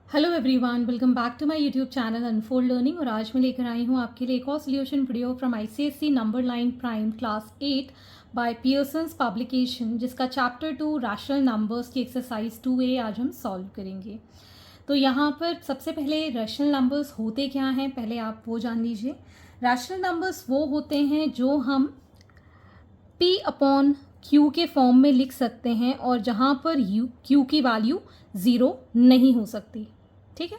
Hello everyone, welcome back to my YouTube channel Unfold Learning. और आज मैं लेकर आई हूँ आपके लिए एक और solution video from ICSE number line prime class 8 by Pearson's publication, जिसका चैप्टर 2 रैशनल नंबर्स की एक्सरसाइज 2A आज हम सॉल्व करेंगे। तो यहाँ पर सबसे पहले रैशनल नंबर्स होते क्या हैं, पहले आप वो जान लीजिए। रैशनल नंबर्स वो होते हैं जो हम P अपॉन Q के फॉर्म में लिख सकते हैं और जहाँ पर Q की वैल्यू 0 नहीं हो सकती। ठीक है,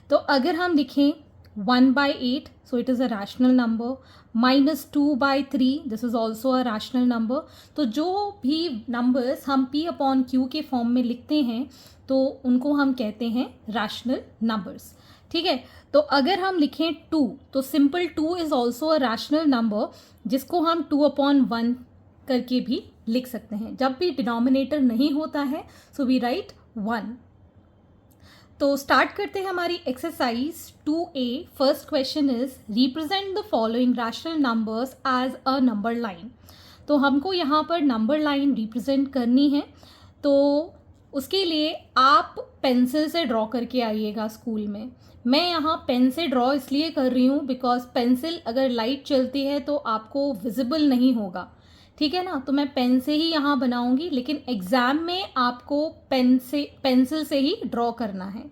तो अगर हम लिखें 1/8, सो it is a rational number, -2/3, this is also a rational number. तो जो भी नंबर्स हम P अपॉन Q के फॉर्म में लिखते हैं तो उनको हम कहते हैं रैशनल नंबर्स। ठीक है, तो अगर हम लिखें 2, तो simple 2 is also a rational number, जिसको हम 2/1 करके भी लिख सकते हैं। जब भी डिनोमिनेटर नहीं होता है सो वी राइट 1। तो स्टार्ट करते हैं हमारी exercise 2A। First question is represent the following rational numbers as a number line. तो हमको यहाँ पर नंबर लाइन रिप्रेजेंट करनी है, तो उसके लिए आप पेंसिल से ड्रॉ करके आइएगा स्कूल में। मैं यहाँ पेन से ड्रॉ इसलिए कर रही हूँ बिकॉज पेंसिल अगर लाइट चलती है तो आपको विजिबल नहीं होगा। ठीक है ना, तो मैं पेन से ही यहाँ बनाऊंगी, लेकिन एग्जाम में आपको पेंसिल से ही ड्रॉ करना है।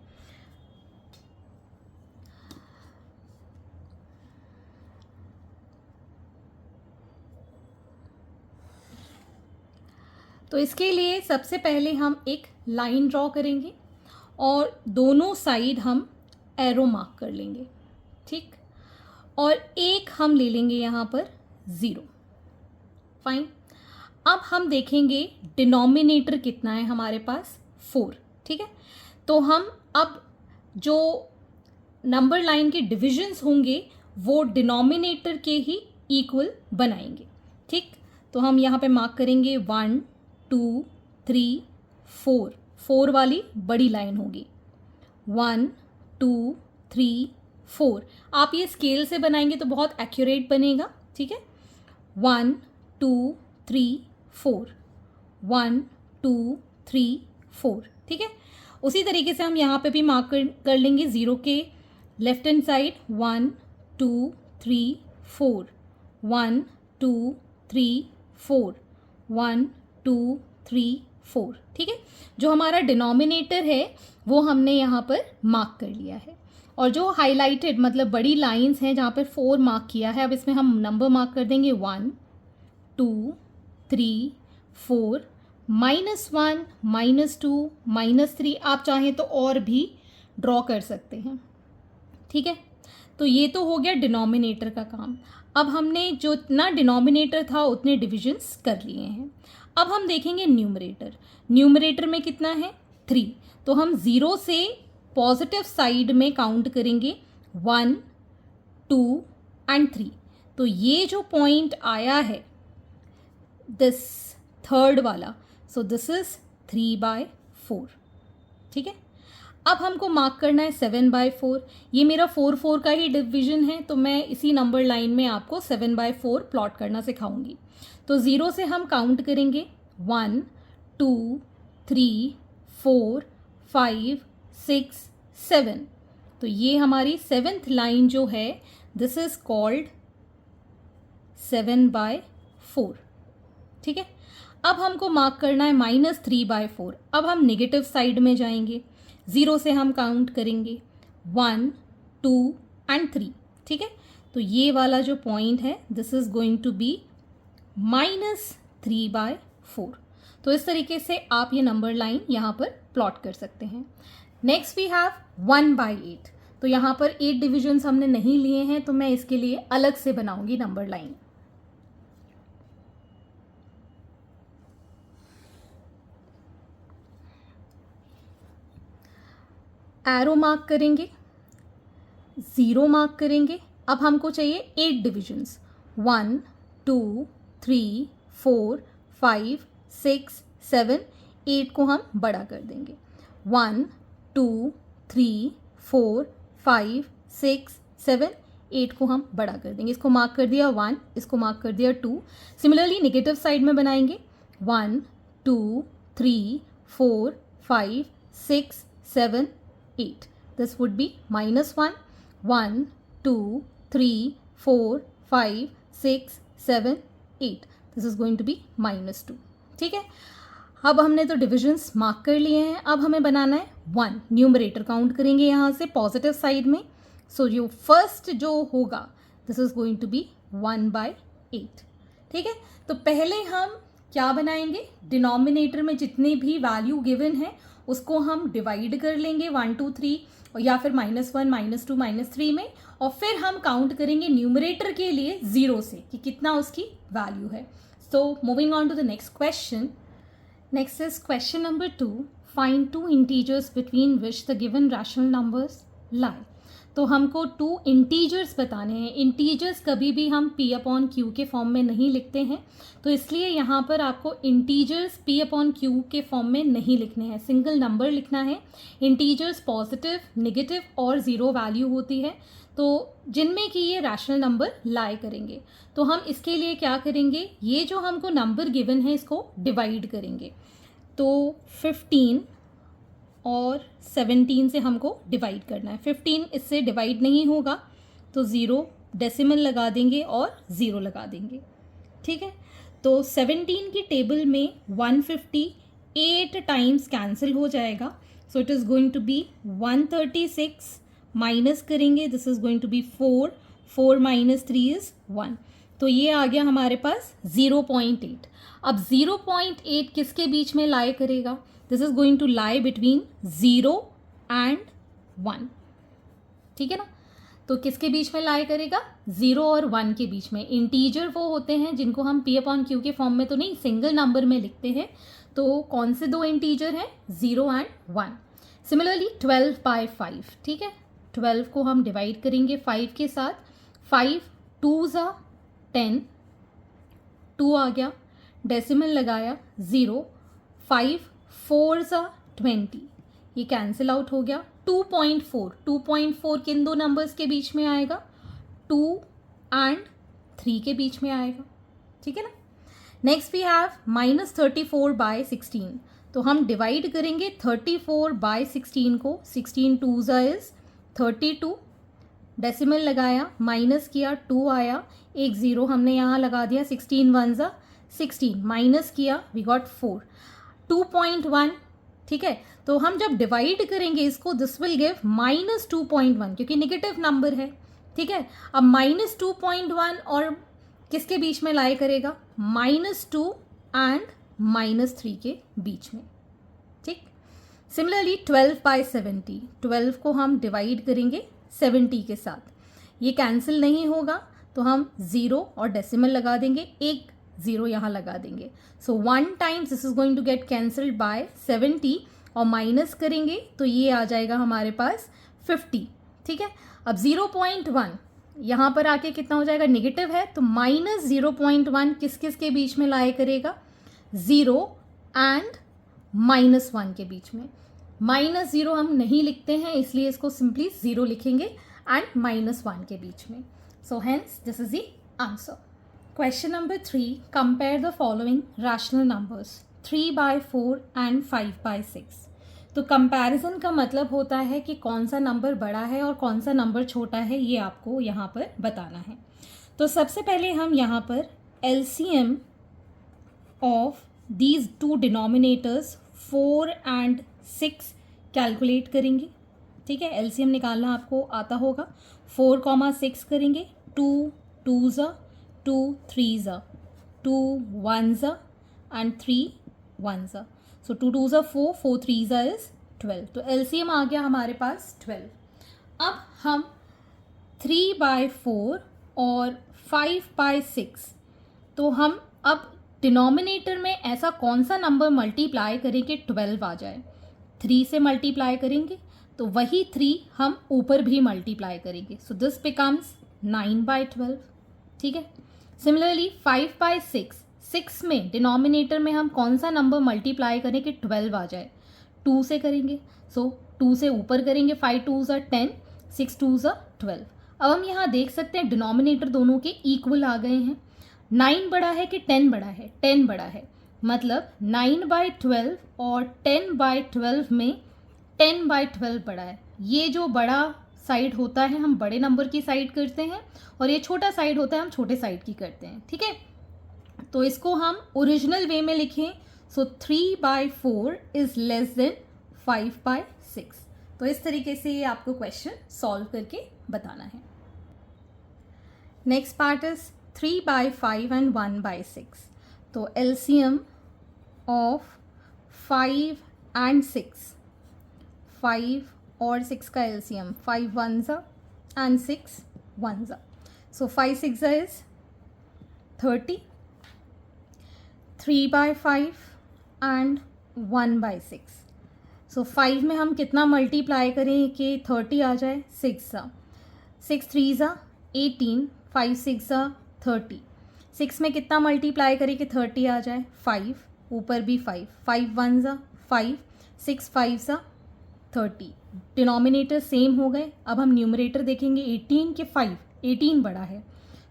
तो इसके लिए सबसे पहले हम एक लाइन ड्रॉ करेंगे और दोनों साइड हम एरो मार्क कर लेंगे। ठीक, और एक हम ले लेंगे यहाँ पर 0। फाइन, अब हम देखेंगे डिनोमिनेटर कितना है हमारे पास, 4। ठीक है, तो हम अब जो नंबर लाइन के डिविजन्स होंगे वो डिनोमिनेटर के ही इक्वल बनाएंगे। ठीक, तो हम यहाँ पे मार्क करेंगे 1 2 3 4, 4 वाली बड़ी लाइन होगी। 1 2 3 4, आप ये स्केल से बनाएंगे तो बहुत एक्यूरेट बनेगा। ठीक है, 1 2 3 4, 1 2 3 4। ठीक है, उसी तरीके से हम यहाँ पे भी मार्क कर लेंगे 0 के लेफ्ट हैंड साइड 1 2 3 4, 1 2 3 4, 1 2 3 4। ठीक है, जो हमारा डिनोमिनेटर है वो हमने यहाँ पर मार्क कर लिया है, और जो हाईलाइटेड मतलब बड़ी लाइंस हैं जहाँ पर 4 मार्क किया है, अब इसमें हम नंबर मार्क कर देंगे 1 2 3 4, -1 -2 -3। आप चाहें तो और भी ड्रॉ कर सकते हैं। ठीक है, तो ये तो हो गया डिनोमिनेटर का काम। अब हमने जो इतना डिनोमिनेटर था उतने डिविजन्स कर लिए हैं। अब हम देखेंगे न्यूमरेटर। न्यूमरेटर में कितना है, 3। तो हम 0 से पॉजिटिव साइड में काउंट करेंगे 1 2 एंड 3। तो ये जो पॉइंट आया है दिस थर्ड वाला, सो दिस इज 3/4। ठीक है, अब हमको मार्क करना है 7/4। ये मेरा 4 का ही डिवीजन है, तो मैं इसी नंबर लाइन में आपको 7/4 प्लॉट करना सिखाऊंगी। तो 0 से हम काउंट करेंगे 1 2 3 4 5 6 7। तो ये हमारी 7th लाइन जो है दिस इज कॉल्ड 7/4। ठीक है, अब हमको मार्क करना है -3/4। अब हम नेगेटिव साइड में जाएंगे, 0 से हम काउंट करेंगे 1 2 एंड 3। ठीक है, तो ये वाला जो पॉइंट है this is going to be -3/4। तो इस तरीके से आप ये नंबर लाइन यहाँ पर प्लॉट कर सकते हैं। Next we have 1/8। तो यहाँ पर 8 डिविजन्स हमने नहीं लिए हैं, तो मैं इसके लिए अलग से बनाऊंगी नंबर लाइन। एरो मार्क करेंगे, 0 मार्क करेंगे। अब हमको चाहिए 8 डिविजन्स, 1 2 3 4 5 6 7। 8 को हम बड़ा कर देंगे, 1 2 3 4 5 6 7। 8 को हम बड़ा कर देंगे, इसको मार्क कर दिया 1, इसको मार्क कर दिया 2। सिमिलरली नेगेटिव साइड में बनाएंगे 1 2 3 4 5 6 7 8। this would be -1. 1, 2, 3, 4, 5, 6, 7, 8. This is going to be -2. ठीक है, अब हमने तो डिविजन्स मार्क कर लिए हैं. अब हमें बनाना है 1. न्यूमरेटर काउंट करेंगे यहाँ से पॉजिटिव साइड में. सो जो फर्स्ट जो होगा this is going to be 1/8. ठीक है, तो पहले हम क्या बनाएंगे, डिनोमिनेटर में जितने भी वैल्यू गिवन है उसको हम डिवाइड कर लेंगे 1, 2, 3 या फिर -1, -2, -3 में, और फिर हम काउंट करेंगे न्यूमरेटर के लिए 0 से कि कितना उसकी वैल्यू है. So moving on to the next question. Next is question number 2. Find 2 integers between which the given rational numbers lie. तो हमको 2 इंटीजर्स बताने हैं. इंटीजर्स कभी भी हम P/Q के फॉर्म में नहीं लिखते हैं, तो इसलिए यहाँ पर आपको इंटीजर्स P/Q के फॉर्म में नहीं लिखने हैं, सिंगल नंबर लिखना है. इंटीजर्स पॉजिटिव, नेगेटिव और 0 वैल्यू होती है, तो जिनमें कि ये रैशनल नंबर लाई करेंगे. तो हम इसके लिए क्या करेंगे, ये जो हमको नंबर गिवन है इसको डिवाइड करेंगे. तो 15 और 17 से हमको डिवाइड करना है. 15 इससे डिवाइड नहीं होगा तो 0 डेसिमल लगा देंगे और 0 लगा देंगे. ठीक है, तो 17 की टेबल में 158 टाइम्स कैंसिल हो जाएगा. So it is going to be 136 minus करेंगे, this is going to be 4. 4 - 3 is 1. तो ये आ गया हमारे पास 0.8. अब 0.8 किसके बीच में लाई करेगा, this is going to lie between 0 and 1. ठीक है ना, तो किसके बीच में लाई करेगा, 0 और 1 के बीच में. इंटीजर वो होते हैं जिनको हम P/Q के फॉर्म में तो नहीं, सिंगल नंबर में लिखते हैं. तो कौन से 2 इंटीजर हैं, 0 एंड 1. सिमिलरली 12/5. ठीक है, 12 को हम डिवाइड करेंगे 5 के साथ. 5 2s 10, 2 आ गया, डेसिमल लगाया 0. 5 4s 20, ये कैंसिल आउट हो गया. 2.4 किन दो नंबर्स के बीच में आएगा, 2 एंड 3 के बीच में आएगा. ठीक है ना. Next we have -34/16. तो हम डिवाइड करेंगे 34/16 को. 16 2s इज 32, डेसिमल लगाया, माइनस किया, 2 आया, एक 0 हमने यहाँ लगा दिया. 16 1s 16, माइनस किया, वी गॉट 4. 2.1. ठीक है, तो हम जब डिवाइड करेंगे इसको दिस विल गिव -2.1 क्योंकि नेगेटिव नंबर है. ठीक है, अब -2.1 और किसके बीच में लाई करेगा, -2 एंड -3 के बीच में. ठीक, सिमिलरली 12/70. 12 को हम डिवाइड करेंगे 70 के साथ, ये कैंसिल नहीं होगा तो हम 0 और डेसिमल लगा देंगे, एक 0 यहाँ लगा देंगे. So 1 times this is going to get cancelled by 70 और माइनस करेंगे तो ये आ जाएगा हमारे पास 50. ठीक है, अब 0.1 यहाँ पर आके कितना हो जाएगा, नेगेटिव है, तो -0.1 किस किस के बीच में लाई करेगा, 0 एंड -1 के बीच में. -0 हम नहीं लिखते हैं इसलिए इसको सिंपली 0 लिखेंगे एंड -1 के बीच में. So hence this is the answer. Question number 3. Compare the following rational numbers 3/4 and 5/6. तो कंपैरिजन का मतलब होता है कि कौन सा नंबर बड़ा है और कौन सा नंबर छोटा है, ये आपको यहाँ पर बताना है. तो सबसे पहले हम यहाँ पर LCM of these 2 denominators 4 and 6 calculate करेंगे. ठीक है, LCM निकालना आपको आता होगा. 4, 6 करेंगे, 2 2s 2 3s 2 1s and 3 1s. So 2 2s 4, 4 3s is 12. तो LCM आ गया हमारे पास 12. अब हम 3/4 और 5/6, तो हम अब डिनोमिनेटर में ऐसा कौन सा नंबर मल्टीप्लाई करें कि 12 आ जाए. 3 से मल्टीप्लाई करेंगे तो वही 3 हम ऊपर भी मल्टीप्लाई करेंगे. So this becomes 9/12. ठीक है, सिमिलरली 5/6, 6 में डिनोमिनेटर में हम कौन सा नंबर मल्टीप्लाई करें कि 12 आ जाए, 2 से करेंगे. सो 2 से ऊपर करेंगे, 5 2s 10, 6 2s 12. अब हम यहाँ देख सकते हैं डिनोमिनेटर दोनों के इक्वल आ गए हैं. 9 बड़ा है कि 10 बड़ा है, 10 बड़ा है, मतलब 9/12 और 10/12 में 10/12 बड़ा है. ये जो बड़ा साइड होता है हम बड़े नंबर की साइड करते हैं और ये छोटा साइड होता है हम छोटे साइड की करते हैं, ठीक है। तो इसको हम ओरिजिनल वे में लिखें, सो 3/4 इज लेस देन 5/6। तो इस तरीके से ये आपको क्वेश्चन सॉल्व करके बताना है। Next part is 3/5 and 1/6। तो एलसीएम ऑफ 5 एंड 6, 5 और 6 का LCM, 5 1s and 6 1s। So 5 6 is 30, 3/5 and 1/6। सो 5 में हम कितना मल्टीप्लाई करें कि 30 आ जाए, 6 3s 18, 5 6 30। 6 में कितना मल्टीप्लाई करें कि 30 आ जाए, 5, ऊपर भी 5, 5 1s 5, 6 5s 30। डिनोमिनेटर सेम हो गए। अब हम न्यूमरेटर देखेंगे, 18 के 5, 18 बड़ा है,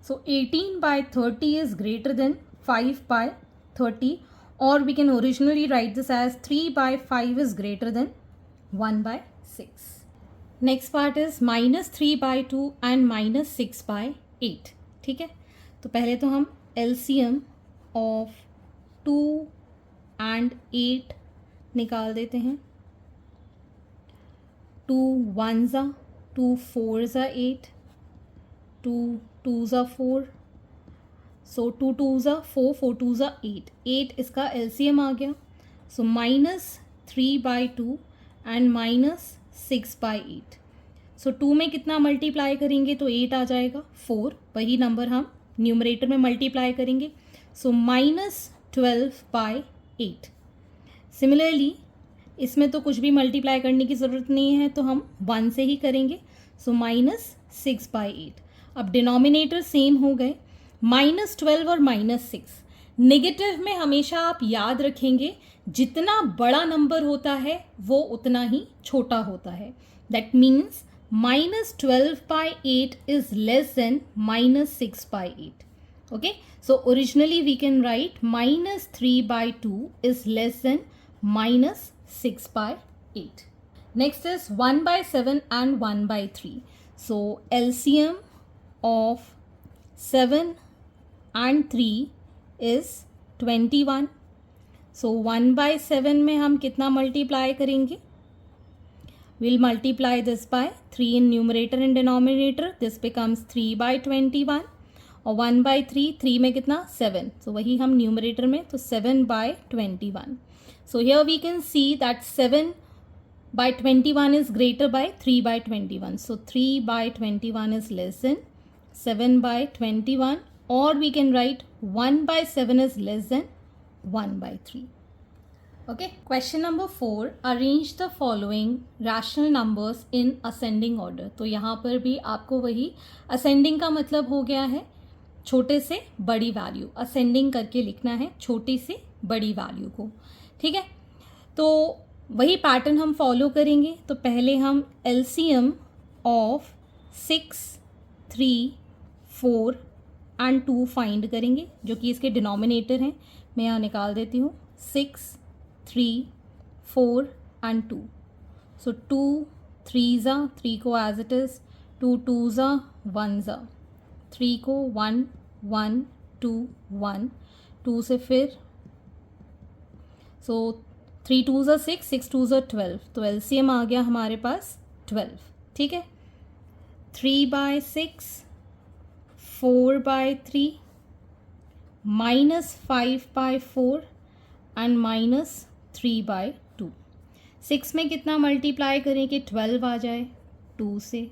सो 18/30 is greater than 5/30, or we can originally write this as 3/5 is greater than 1/6. Next part is -3/2 and -6/8, ठीक है। तो पहले तो हम LCM of 2 and 8 निकाल देते हैं। 2 1s 2 4s 8, 2 2s 4, सो 2 2s 4, 4 2s 8, 8 इसका एलसीएम आ गया। सो -3/2 एंड -6/8। सो 2 में कितना मल्टीप्लाई करेंगे तो 8 आ जाएगा, 4, वही नंबर हम न्यूमरेटर में मल्टीप्लाई करेंगे, सो -12/8। सिमिलरली इसमें तो कुछ भी मल्टीप्लाई करने की ज़रूरत नहीं है, तो हम 1 से ही करेंगे, सो -6/8। अब डिनोमिनेटर सेम हो गए, -12 और -6। नेगेटिव में हमेशा आप याद रखेंगे जितना बड़ा नंबर होता है वो उतना ही छोटा होता है। That means -12/8 is less than -6/8। Okay, so originally we can write -3/2 is less than -6/8। Next is 1/7 and 1/3। So LCM of 7 and 3 is 21. So 1/7 में हम कितना मल्टीप्लाई करेंगे? We'll multiply this by 3 in numerator and denominator. This becomes 3/21. और 1/3, 3 में कितना? 7. So वही हम numerator में, तो 7/21. So here we can see that 7/21 is greater by 3/21. So 3/21 is less than 7/21, or we can write 1/7 is less than 1/3. Okay, question number 4, arrange the following rational numbers in ascending order. तो यहाँ पर भी आपको वही ascending का मतलब हो गया है छोटे से बड़ी वैल्यू, ascending करके लिखना है छोटी से बड़ी वैल्यू को, ठीक है। तो वही पैटर्न हम फॉलो करेंगे। तो पहले हम LCM ऑफ 6, 3, 4 एंड 2 फाइंड करेंगे, जो कि इसके डिनोमिनेटर हैं। मैं यहाँ निकाल देती हूँ, 6, 3, 4 एंड 2। सो 2 3s 3 को as it is, 2 2s 1s, 3 को 1 1 2 1, 2 से फिर, सो 3 2s 6, 6 2s 12। तो एलसीएम आ गया हमारे पास 12, ठीक है। 3/6, 4/3, -5/4 एंड -3/2। 6 में कितना मल्टीप्लाई करेंगे 12 आ जाए 2 से।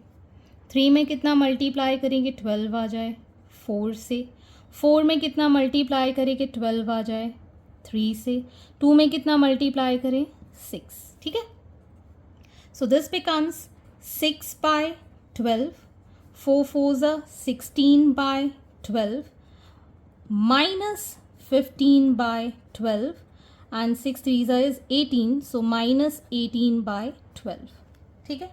3 में कितना मल्टीप्लाई करेंगे 12 आ जाए 4 से। 4 में कितना मल्टीप्लाई करेंगे 12 आ जाए 3 से। 2 में कितना मल्टीप्लाई करें 6, ठीक है। So this becomes 6/12, 4 4s 16/12, -15/12 and 6 3s is 18, so -18/12, ठीक है।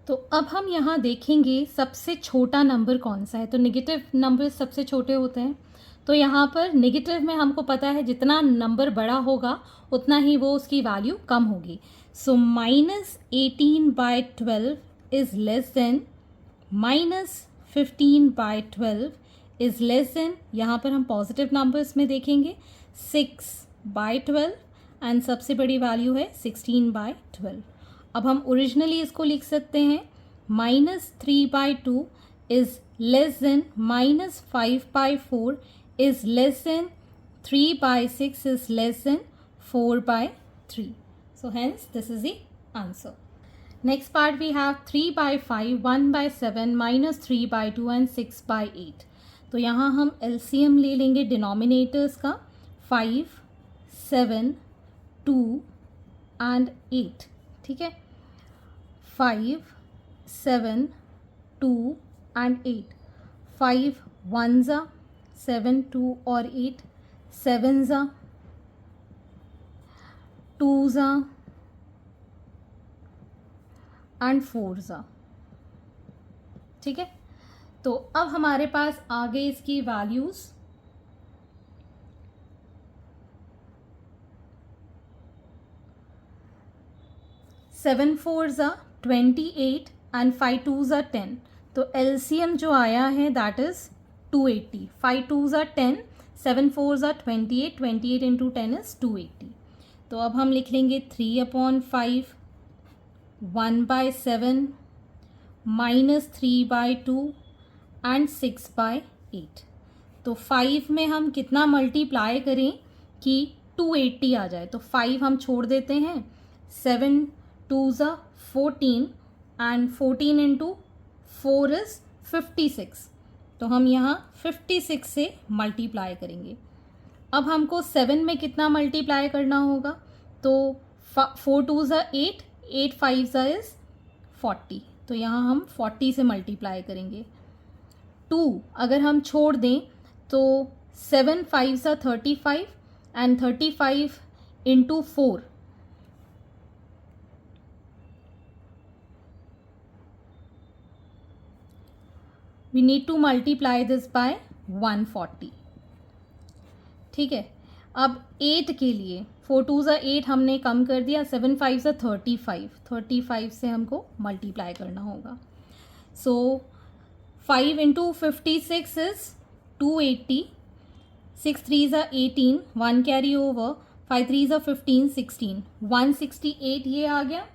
तो अब हम यहाँ देखेंगे सबसे छोटा नंबर कौन सा है। तो नेगेटिव नंबर सबसे छोटे होते हैं, तो यहाँ पर नेगेटिव में हमको पता है जितना नंबर बड़ा होगा उतना ही वो उसकी वैल्यू कम होगी। सो -18/12 is less then -15/12 is less then, यहाँ पर हम पॉजिटिव नंबर्स में देखेंगे 6/12 एंड सबसे बड़ी वैल्यू है 16/12. अब हम ओरिजिनली इसको लिख सकते हैं -3/2 is less then -5/4 is less then 3/6 is less then 4/3. So hence this is the answer. Next part we have 3/5, 1/7, -3/2 and 6/8. तो यहाँ हम LCM ले लेंगे डिनोमिनेटर्स का 5, 7, 2 एंड 8. ठीक है, 5, 7, 2 एंड 8. 5 1 ज़ा, 7 2 और 8, 7 ज़ा, 2 ज़ा एंड 4 ज़ा. ठीक है, तो अब हमारे पास आ गए इसकी वैल्यूज़. 7 4 ज़ा 28 एंड 5 2 ज़ा 10. तो LCM जो आया है दैट इज़ 280. 5 2 ज़ा 10, 7 4 ज़ा 28, 28 इंटू 10 इज़ 280. तो अब हम लिख लेंगे 3/5, 1/7, -3/2 एंड 6/8. तो 5 में हम कितना मल्टीप्लाई करें कि 280 आ जाए. तो 5 हम छोड़ देते हैं, 7 2 ज़ा 14 एंड 14 इंटू 4 इज़ 56. तो हम यहाँ 56 से मल्टीप्लाई करेंगे. अब हमको 7 में कितना मल्टीप्लाई करना होगा, तो 4 2 ज़ा 8, 8 5 ज़ा इज़ 40. तो यहाँ हम 40 से मल्टीप्लाई करेंगे. 2 अगर हम छोड़ दें तो 7 5 ज़ा 35 and 35 into 4 we need to multiply this by 140. ठीक है, अब 8 के लिए 4 2 ज़ा 8 हमने कम कर दिया, 7 5 ज़ा 35, 35 से हमको मल्टीप्लाई करना होगा. सो 5 इंटू 56 इज़ 280, 6 3 ज़ा 18, 1 कैरी ओवर, 5 3 ज़ा 15, 16, 168 ये आ गया.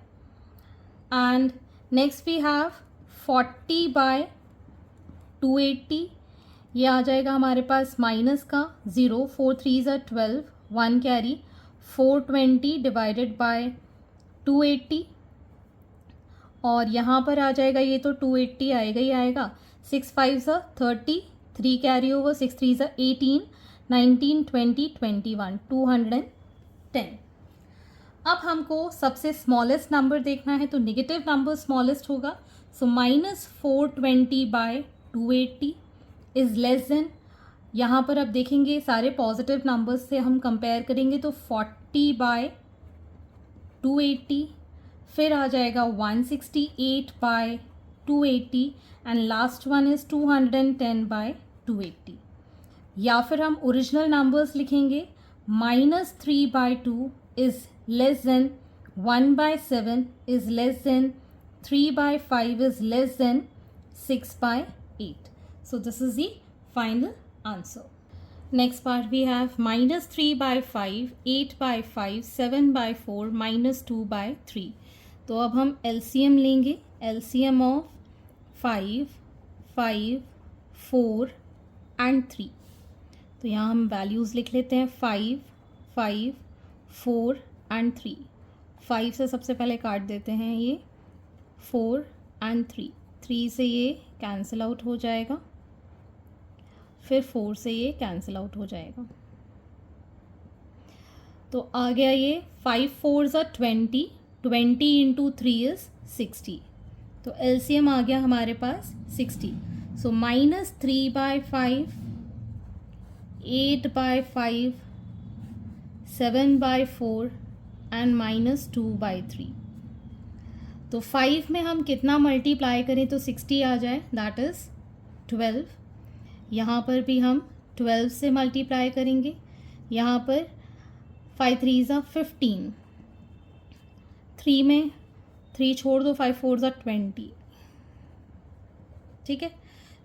And next we have 40/280. ये आ जाएगा हमारे पास माइनस का 0, 4 3 ज़ा 12, 1 कैरी, 420 डिवाइडेड बाय 280. और यहाँ पर आ जाएगा, ये तो 280 आएगा ही आएगा. 6 5 ज़ा 30, 3 कैरी ओवर, 6 3 ज़ा 18, 19 20 21, 210. अब हमको सबसे स्मॉलेस्ट नंबर देखना है, तो नेगेटिव नंबर स्मॉलेस्ट होगा. सो -420/280 इज़ लेस देन, यहाँ पर अब देखेंगे सारे पॉजिटिव नंबर्स से हम कंपेयर करेंगे तो 40/280, फिर आ जाएगा 168/280 एंड लास्ट वन इज़ 210/280. या फिर हम ओरिजिनल नंबर्स लिखेंगे, -3/2 is less then 1/7 is less then 3/5 is less than 6/8. So this is the final answer. Next part we have -3/5, 8/5, 7/4, -2/3. तो अब हम LCM लेंगे. LCM of 5, 5, 4 and 3. तो यहाँ हम वैल्यूज़ लिख लेते हैं 5, 5, 4 and 3. 5 से सबसे पहले काट देते हैं ये 4 एंड 3. 3 से ये कैंसिल आउट हो जाएगा, फिर 4 से ये कैंसिल आउट हो जाएगा. तो आ गया ये 5 4 ज़ा 20, 20 इंटू 3 इज़ 60. तो LCM आ गया हमारे पास 60. सो -3/5, 8/5, 7/4 एंड -2/3. तो 5 में हम कितना मल्टीप्लाई करें तो 60 आ जाए, दैट इज़ 12. यहाँ पर भी हम 12 से मल्टीप्लाई करेंगे. यहाँ पर 5 3 ज़ा 15, 3 में 3 छोड़ दो, 5 4 ज़ा 20, ठीक है।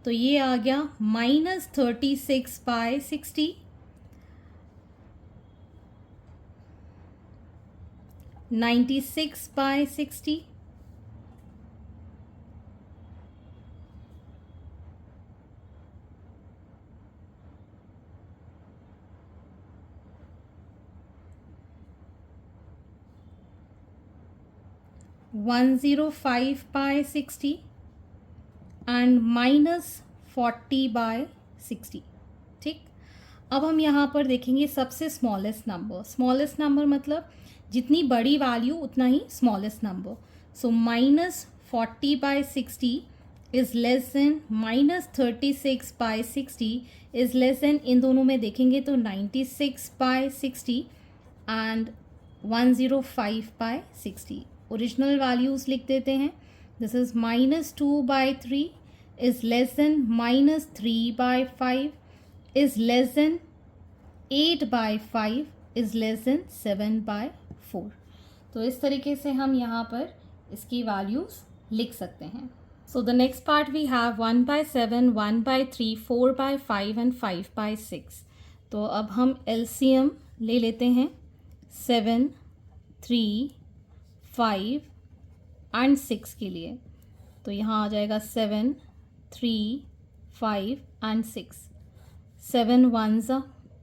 तो ये आ गया -36/60, -96/60, -105/60 एंड -40/60, ठीक। अब हम यहाँ पर देखेंगे सबसे स्मॉलेस्ट नंबर। स्मॉलेस्ट नंबर मतलब जितनी बड़ी वैल्यू उतना ही smallest number. So -40/60 is less than -36/60 is less than, इन दोनों में देखेंगे तो 96/60 एंड 105/60। ओरिजिनल वैल्यूज़ लिख देते हैं। This is -2/3 is less then -3/5 is less then 8/5 is less then 7/4। तो इस तरीके से हम यहाँ पर इसकी वैल्यूज़ लिख सकते हैं। So the next part we have 1/7, 1/3, 4/5 and 5/6। तो अब हम LCM ले लेते हैं 7, 3, 5 एंड 6 के लिए। तो यहाँ आ जाएगा 7, 3, 5 एंड 6। 7 1s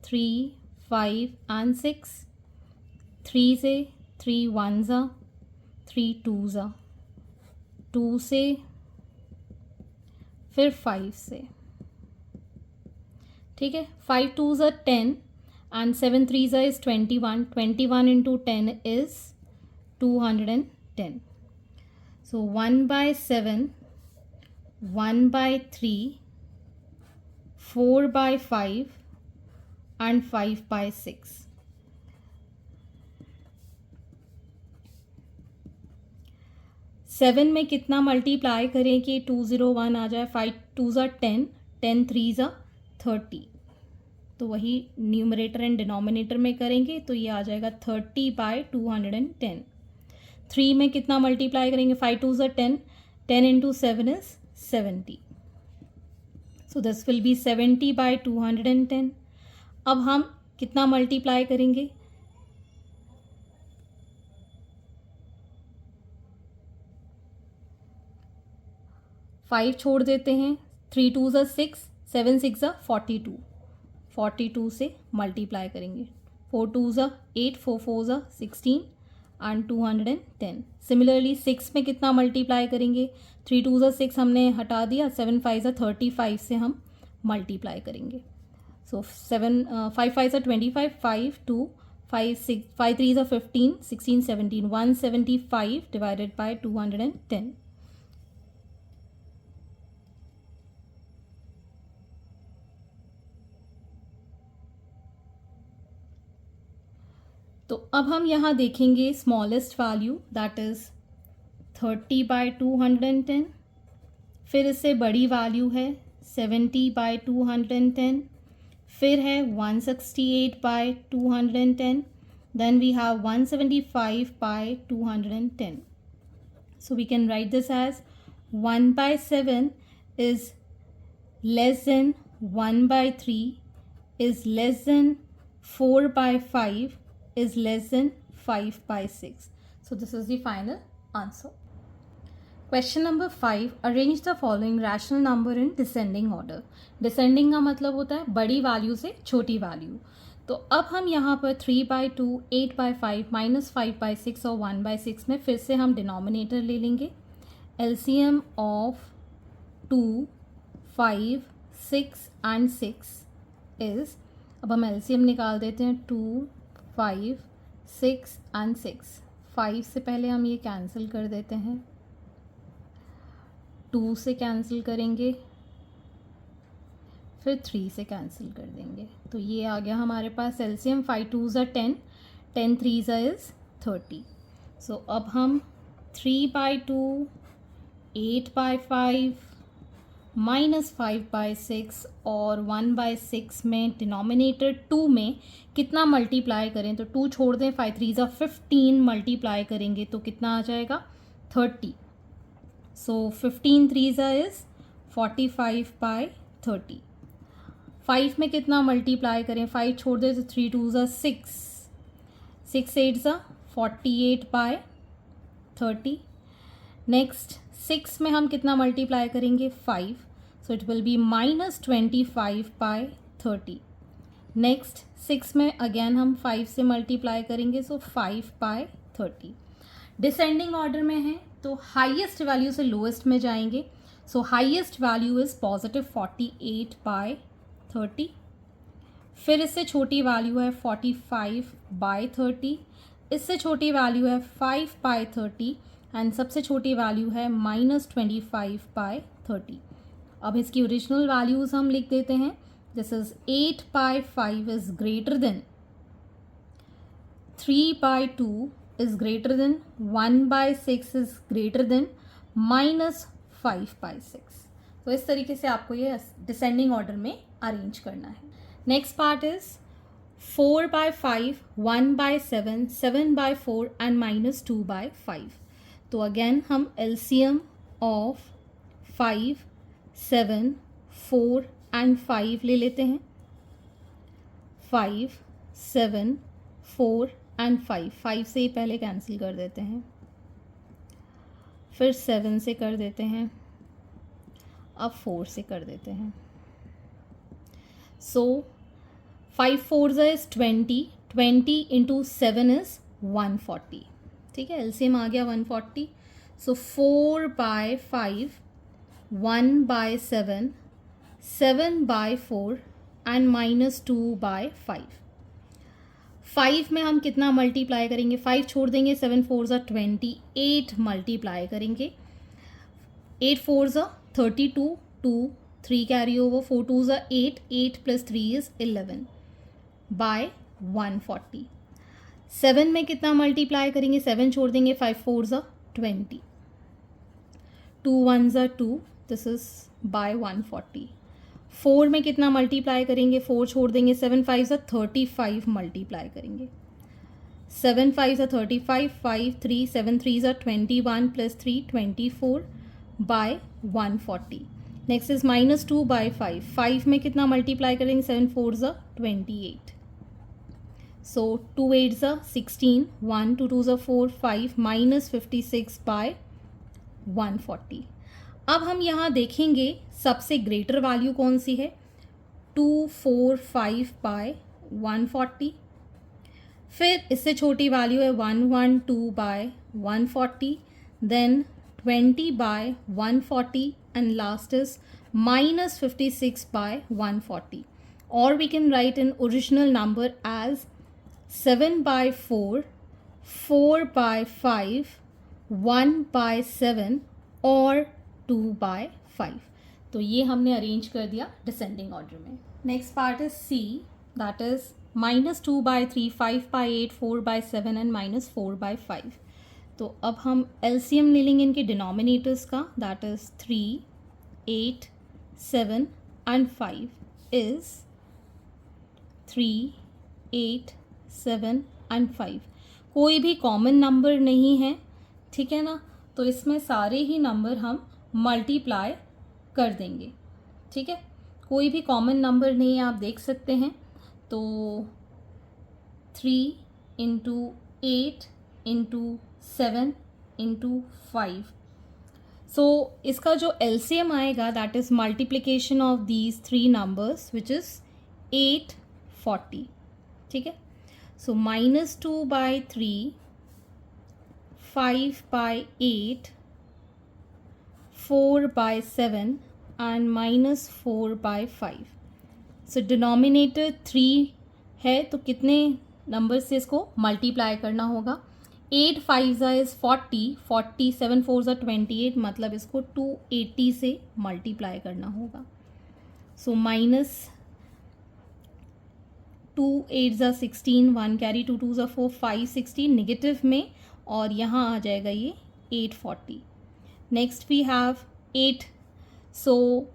3, 5 and 6। 3 से 3 1s 3 2s 2 से फिर 5 से, ठीक है। 5 2s 10 and 7 3s is 21। 21 into 10 is 210। So 1/7, 1/3, 4/5 and 5/6। Seven में कितना मल्टीप्लाई करें कि 201 आ जाए? 5 2s 10, 10 3s 30। तो वही न्यूमरेटर एंड डिनोमिनेटर में करेंगे तो ये आ जाएगा 30/210। 3 में कितना मल्टीप्लाई करेंगे? 5 2s 10, 10 into 7 is 70। So this will be 70/210। अब हम कितना मल्टीप्लाई करेंगे? 5 छोड़ देते हैं, 3 2s 6, 7 6 42। 42 से मल्टीप्लाई करेंगे। 4 2s 8, 4 4s 16 एंड 210। सिमिलरली 6 में कितना मल्टीप्लाई करेंगे? 3 2s 6 हमने हटा दिया, 7 5s 35 से हम मल्टीप्लाई करेंगे। सो 5 5s 25, 5 2 5 6 5 3s 15, 16 17, 175 डिवाइडेड बाय 210। तो अब हम यहाँ देखेंगे स्मॉलेस्ट वैल्यू दैट इज़ 30/210। फिर इससे बड़ी वैल्यू है 70/210। फिर है 168/210। Then we have 175/210। So we can write this as 1/7 is less than 1/3 is less than 4/5 is less than 5/6. So this is the final answer. Question number 5. Arrange the following rational number in descending order. Descending का मतलब होता है बड़ी value से छोटी value. तो अब हम यहाँ पर 3/2, 8/5, -5/6 और 1/6 में फिर से हम डिनोमिनेटर ले लेंगे। LCM of 2, 5, 6 and 6 is, अब हम LCM निकाल देते हैं। 2, 5, 6 एंड 6। 5 से पहले हम ये कैंसिल कर देते हैं, 2 से कैंसिल करेंगे, फिर 3 से कैंसिल कर देंगे। तो ये आ गया हमारे पास LCM। 5 2s 10, 10 3s is 30। सो अब हम 3/2, 8/5, -5/6 और 1/6 में डिनोमिनेटर 2 में कितना मल्टीप्लाई करें, तो 2 छोड़ दें, 5 3 15 मल्टीप्लाई करेंगे तो कितना आ जाएगा 30. सो 15 3 इज़ 45/30. 5 में कितना मल्टीप्लाई करें, 5 छोड़ दें तो 3 2 6, 6 8 48/30. नेक्स्ट 6 में हम कितना मल्टीप्लाई करेंगे 5, so it will be -25/30. Next 6 में अगेन हम 5 से मल्टीप्लाई करेंगे, सो 5/30. डिसेंडिंग ऑर्डर में है तो हाईएस्ट वैल्यू से लोएस्ट में जाएंगे. सो हाईएस्ट वैल्यू इज़ +48/30. फिर इससे छोटी वैल्यू है 45/30. इससे छोटी वैल्यू है 5/30 एंड सबसे छोटी वैल्यू है -25/30. अब इसकी ओरिजिनल वैल्यूज़ हम लिख देते हैं. This is 8/5 is greater than 3/2 is greater than 1/6 is greater than -5/6. तो इस तरीके से आपको ये डिसेंडिंग ऑर्डर में अरेंज करना है. Next part is 4/5, 1/7, 7/4 and -2/5. तो अगेन हम एलसीएम ऑफ 5, 7, 4 एंड 5 ले लेते हैं. 5, 7, 4 एंड 5. 5 से ही पहले कैंसिल कर देते हैं, फिर 7 से कर देते हैं, अब 4 से कर देते हैं. सो 5 4 इज 20, 20 इंटू 7 इज 140. ठीक है, एलसीएम आ गया 140. सो 4/5, 1/7, 7/4 एंड -2/5. 5 में हम कितना मल्टीप्लाई करेंगे, 5 छोड़ देंगे, 7 4 28 मल्टीप्लाई करेंगे. 8 4 32, 2 3 कैरी ओवर, 4 2 8, 8 + 3 इज 11/140. 7 में कितना मल्टीप्लाई करेंगे, 7 छोड़ देंगे, 5 4 20, 2 1 2, दिस इज बाय 140. 4 में कितना मल्टीप्लाई करेंगे, 4 छोड़ देंगे, 7 5 35 मल्टीप्लाई करेंगे. 7 5 35, 5 3 7 3 21 + 3 24/140. Next is -2/5. 5 में कितना मल्टीप्लाई करेंगे, 7 4 28. So 2 8 16, 1 2 2 4 5 -56/140. अब हम यहाँ देखेंगे सबसे ग्रेटर वैल्यू कौन सी है, 245/140. फिर इससे छोटी वैल्यू है 112/140, then 20/140 and last is -56/140. or we can write an original number as 7/4, 4/5, 1/7 और 2/5. तो ये हमने अरेंज कर दिया डिसेंडिंग ऑर्डर में. Next part is C, that is -2/3, 5/8, 4/7 and -4/5. तो अब हम एलसीएम ले लेंगे इनके डिनोमिनेटर्स का, that is 3, 8, 7 and 5 is 3, 8, 7 and 5. कोई भी कॉमन नंबर नहीं है, ठीक है ना, तो इसमें सारे ही नंबर हम मल्टीप्लाई कर देंगे. ठीक है, कोई भी कॉमन नंबर नहीं है, आप देख सकते हैं. तो 3 × 8 × 7 × 5. सो इसका जो एलसीएम आएगा that is multiplication of these 3 numbers which is 840. ठीक है, सो -2/3, 5/8, 4/7 एंड -4/5. सो डिनोमिनेटर 3 है, तो कितने नंबर से इसको मल्टीप्लाई करना होगा. 8 5 इज 40, 40 7 4 28, मतलब इसको 280 से मल्टीप्लाई करना होगा. सो -2 8 16, 1 कैरी 2 2 4, 5 16 नेगेटिव में, और यहाँ आ जाएगा ये 840. Next we have 8. So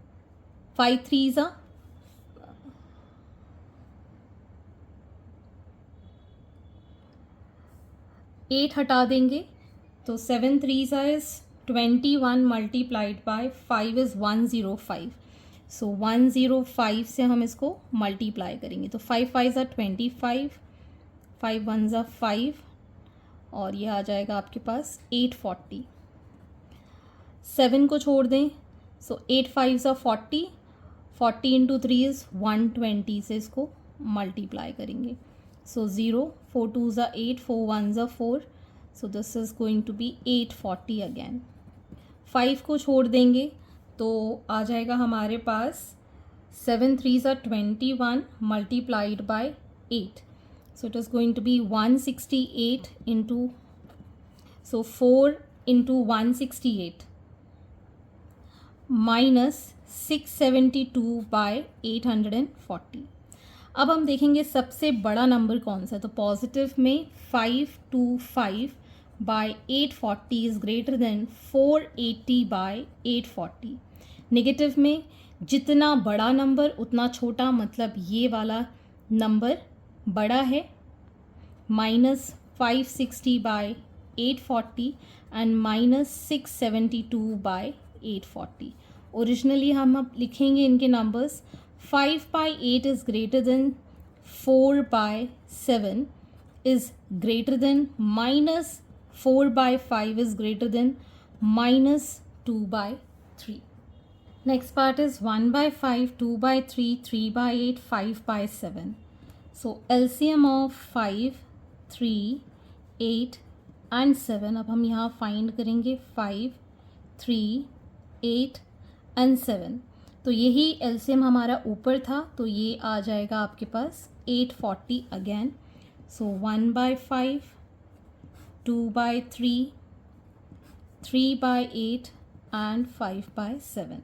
5 3s are 8 हटा देंगे तो 7 3s is 21 multiplied bye 5 is 105. सो 105 से हम इसको मल्टीप्लाई करेंगे तो 5 5s are 25, 5 1s are 5 और ये आ जाएगा आपके पास 840. 7 को छोड़ दें सो 8 5s are 40, 40 इंटू 3 इज़ 120 से इसको मल्टीप्लाई करेंगे. So 0 4 2s are 8, 4 1s are 4. So this is going to be 840 again. 5 को छोड़ देंगे तो आ जाएगा हमारे पास 7 3s are 21 multiplied by 8. So it is going to be 168 into, so 4 into 168 minus 672 by 840. अब हम देखेंगे सबसे बड़ा नंबर कौन सा है. तो पॉजिटिव में 525 by 840 is greater than 480 by 840. Negative में जितना बड़ा नंबर उतना छोटा, मतलब ये वाला नंबर बड़ा है. Minus 560 by 840 and minus 672 by 840. Originally हम अब लिखेंगे इनके numbers. 5 by 8 is greater than 4 by 7 is greater than minus 4 by 5 is greater than minus 2 by 3. Next part is 1 by 5, 2 by 3, 3 by 8, 5 by 7. So LCM of 5, 3, 8 and 7. अब हम यहाँ find करेंगे 5, 3, 8 and 7. तो यही एलसीएम हमारा ऊपर था तो ये आ जाएगा आपके पास 840 again. So 1 by 5, 2 by 3, 3 by 8 and 5 by 7.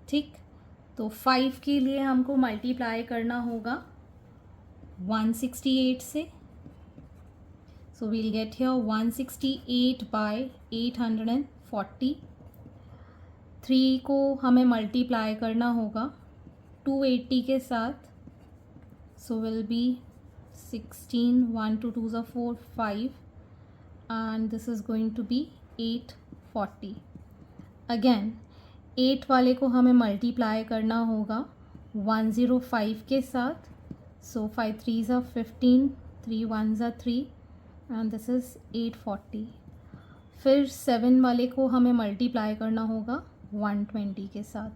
ठीक, तो 5 के लिए हमको मल्टीप्लाई करना होगा 168 से. So we'll get here 168 by 840. 3 को हमें मल्टीप्लाई करना होगा 280 के साथ. So will be 16, 1 2 2s are 4 5 and this is going to be 840. Again 8 वाले को हमें मल्टीप्लाई करना होगा 105 के साथ. सो 5 3s are 15, 3 1s are 3 and this is 840. फिर 7 वाले को हमें मल्टीप्लाई करना होगा 120 के साथ.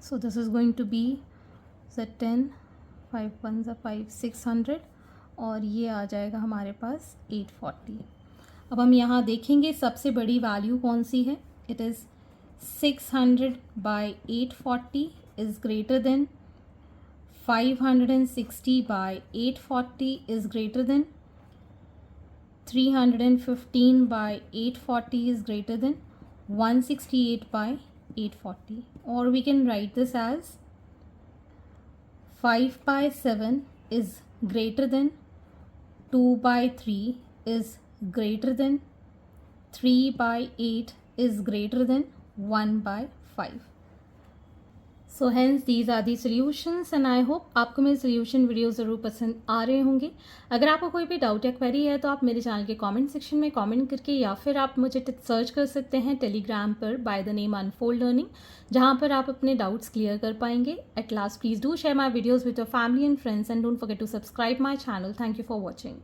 So this is going to be 10, 5 1s are 5, 600 और ये आ जाएगा हमारे पास 840. अब हम यहाँ देखेंगे सबसे बड़ी वैल्यू कौन सी है. It is 600 by 840 is greater than 560 by 840 is greater than 315 by 840 is greater than 168 by 840. Or we can write this as 5 by 7 is greater than 2 by 3 is greater than 3 by 8 is greater than 1 by 5. So hence these are the solutions and I hope आपको मेरे solution video ज़रूर पसंद आ रहे होंगे. अगर आपको कोई भी डाउट या क्वेरी है तो आप मेरे चैनल के कमेंट सेक्शन में कमेंट करके या फिर आप मुझे सर्च कर सकते हैं टेलीग्राम पर by the name Unfold Learning, जहां पर आप अपने डाउट्स क्लियर कर पाएंगे. At last please do share my videos with your family and friends and don't forget to subscribe my channel. Thank you for watching.